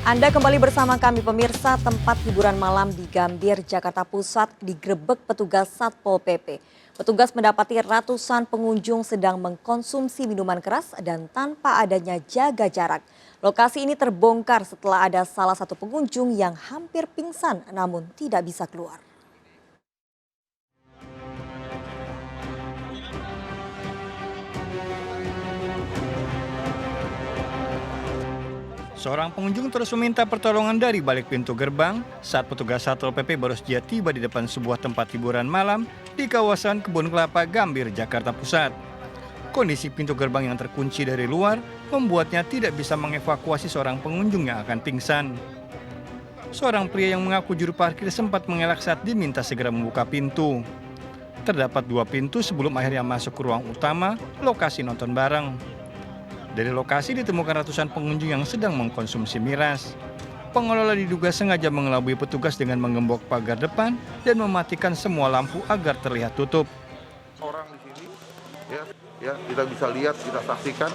Anda kembali bersama kami pemirsa. Tempat hiburan malam di Gambir, Jakarta Pusat digerebek petugas Satpol PP. Petugas mendapati ratusan pengunjung sedang mengkonsumsi minuman keras dan tanpa adanya jaga jarak. Lokasi ini terbongkar setelah ada salah satu pengunjung yang hampir pingsan namun tidak bisa keluar. Seorang pengunjung terus meminta pertolongan dari balik pintu gerbang saat petugas Satpol PP baru saja tiba di depan sebuah tempat hiburan malam di kawasan Kebun Kelapa, Gambir, Jakarta Pusat. Kondisi pintu gerbang yang terkunci dari luar membuatnya tidak bisa mengevakuasi seorang pengunjung yang akan pingsan. Seorang pria yang mengaku juru parkir sempat mengelak saat diminta segera membuka pintu. Terdapat 2 pintu sebelum akhirnya masuk ke ruang utama lokasi nonton bareng. Dari lokasi ditemukan ratusan pengunjung yang sedang mengkonsumsi miras. Pengelola diduga sengaja mengelabui petugas dengan menggembok pagar depan dan mematikan semua lampu agar terlihat tutup. Orang di sini, ya kita bisa lihat, kita saksikan,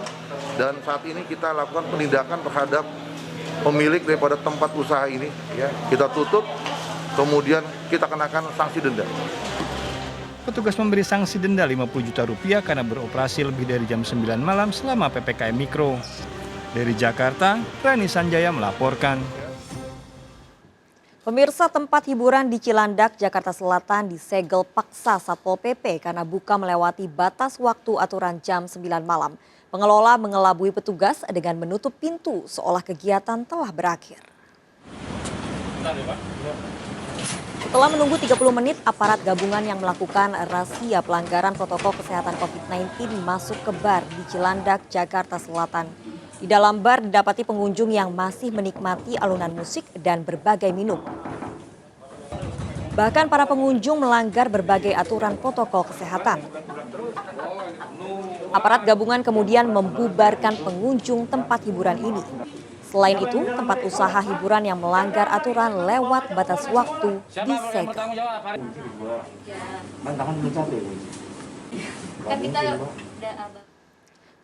dan saat ini kita lakukan penindakan terhadap pemilik daripada tempat usaha ini. Ya, kita tutup, kemudian kita kenakan sanksi denda. Petugas memberi sanksi denda Rp50 juta karena beroperasi lebih dari jam 9 malam selama PPKM Mikro. Dari Jakarta, Rani Sanjaya melaporkan. Pemirsa, tempat hiburan di Cilandak, Jakarta Selatan disegel paksa Satpol PP karena buka melewati batas waktu aturan jam 9 malam. Pengelola mengelabui petugas dengan menutup pintu seolah kegiatan telah berakhir. Setelah menunggu 30 menit, aparat gabungan yang melakukan razia pelanggaran protokol kesehatan COVID-19 masuk ke bar di Cilandak, Jakarta Selatan. Di dalam bar didapati pengunjung yang masih menikmati alunan musik dan berbagai minum. Bahkan para pengunjung melanggar berbagai aturan protokol kesehatan. Aparat gabungan kemudian membubarkan pengunjung tempat hiburan ini. Selain itu, tempat usaha hiburan yang melanggar aturan lewat batas waktu disegel.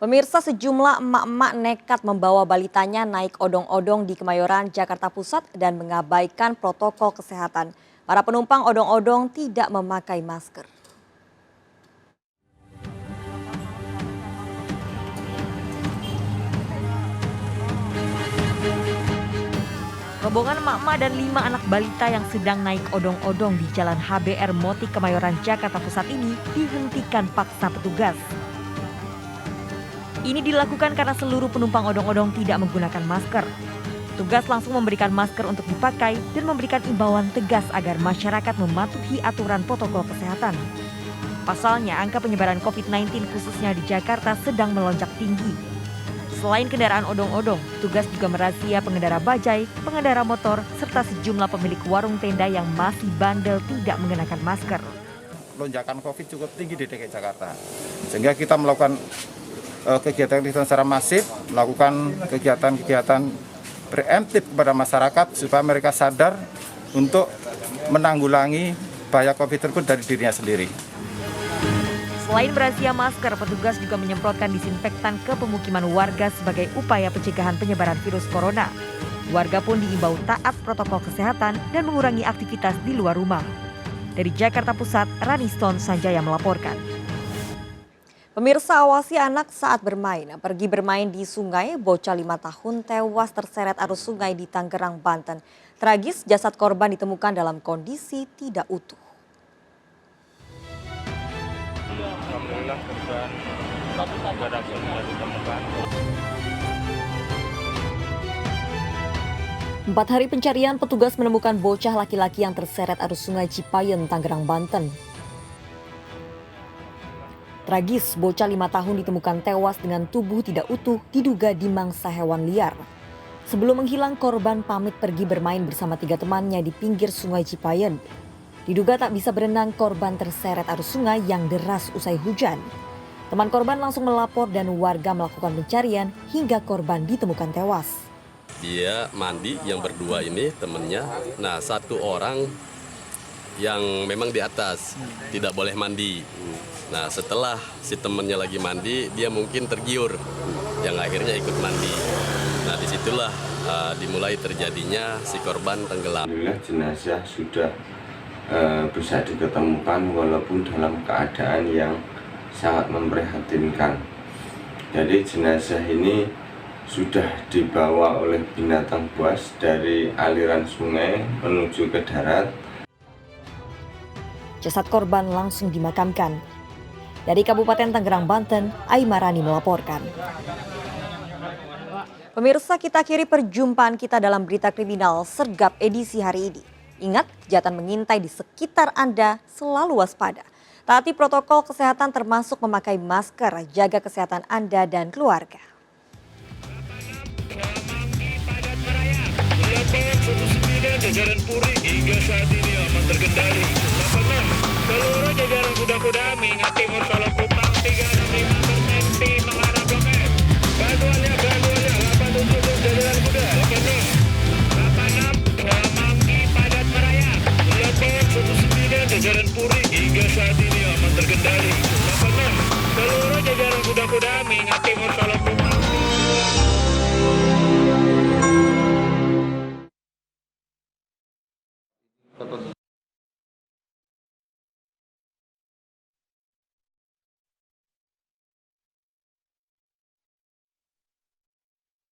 Pemirsa, sejumlah emak-emak nekat membawa balitanya naik odong-odong di Kemayoran, Jakarta Pusat dan mengabaikan protokol kesehatan. Para penumpang odong-odong tidak memakai masker. Rombongan emak-emak dan 5 anak balita yang sedang naik odong-odong di Jalan HBR Moti Kemayoran, Jakarta Pusat ini dihentikan paksa petugas. Ini dilakukan karena seluruh penumpang odong-odong tidak menggunakan masker. Petugas langsung memberikan masker untuk dipakai dan memberikan imbauan tegas agar masyarakat mematuhi aturan protokol kesehatan. Pasalnya, angka penyebaran COVID-19 khususnya di Jakarta sedang melonjak tinggi. Selain kendaraan odong-odong, petugas juga merazia pengendara bajai, pengendara motor, serta sejumlah pemilik warung tenda yang masih bandel tidak mengenakan masker. Lonjakan COVID cukup tinggi di DKI Jakarta, sehingga kita melakukan kegiatan secara masif, melakukan kegiatan preemptif kepada masyarakat supaya mereka sadar untuk menanggulangi bahaya COVID tersebut dari dirinya sendiri. Selain merazia masker, petugas juga menyemprotkan disinfektan ke pemukiman warga sebagai upaya pencegahan penyebaran virus corona. Warga pun diimbau taat protokol kesehatan dan mengurangi aktivitas di luar rumah. Dari Jakarta Pusat, Rani Sanjaya melaporkan. Pemirsa, awasi anak saat bermain. Pergi bermain di sungai, bocah 5 tahun tewas terseret arus sungai di Tangerang, Banten. Tragis, jasad korban ditemukan dalam kondisi tidak utuh. Alhamdulillah korban berhasil ditemukan. 4 hari pencarian, petugas menemukan bocah laki-laki yang terseret arus sungai Cipayen, Tangerang, Banten. Tragis, bocah 5 tahun ditemukan tewas dengan tubuh tidak utuh diduga dimangsa hewan liar. Sebelum menghilang, korban pamit pergi bermain bersama 3 temannya di pinggir sungai Cipayen. Diduga tak bisa berenang, korban terseret arus sungai yang deras usai hujan. Teman korban langsung melapor dan warga melakukan pencarian hingga korban ditemukan tewas. Dia mandi, yang berdua ini temennya. Nah, 1 orang yang memang di atas tidak boleh mandi. Nah, setelah si temennya lagi mandi, dia mungkin tergiur, yang akhirnya ikut mandi. Nah, disitulah dimulai terjadinya si korban tenggelam. Alhamdulillah jenazah sudah bisa diketemukan walaupun dalam keadaan yang sangat memprihatinkan. Jadi jenazah ini sudah dibawa oleh binatang buas dari aliran sungai menuju ke darat. Jasad korban langsung dimakamkan. Dari Kabupaten Tangerang, Banten, Aimarani melaporkan. Pemirsa, kita akhiri perjumpaan kita dalam berita kriminal Sergap edisi hari ini. Ingat, kejahatan mengintai di sekitar Anda, selalu waspada. Taati protokol kesehatan termasuk memakai masker, jaga kesehatan Anda dan keluarga. Jajaran Puri hingga saat ini aman terkendali. 86 seluruh jajaran kuda-kuda mengingat timur Solo Kupang 365% mengarah Blok M. Bantuannya 87 jajaran kuda. 86 Semanggi Padat Meraya. 89 jajaran Puri hingga saat ini aman terkendali. 86 seluruh jajaran kuda-kuda mengingat timur Solo Kupang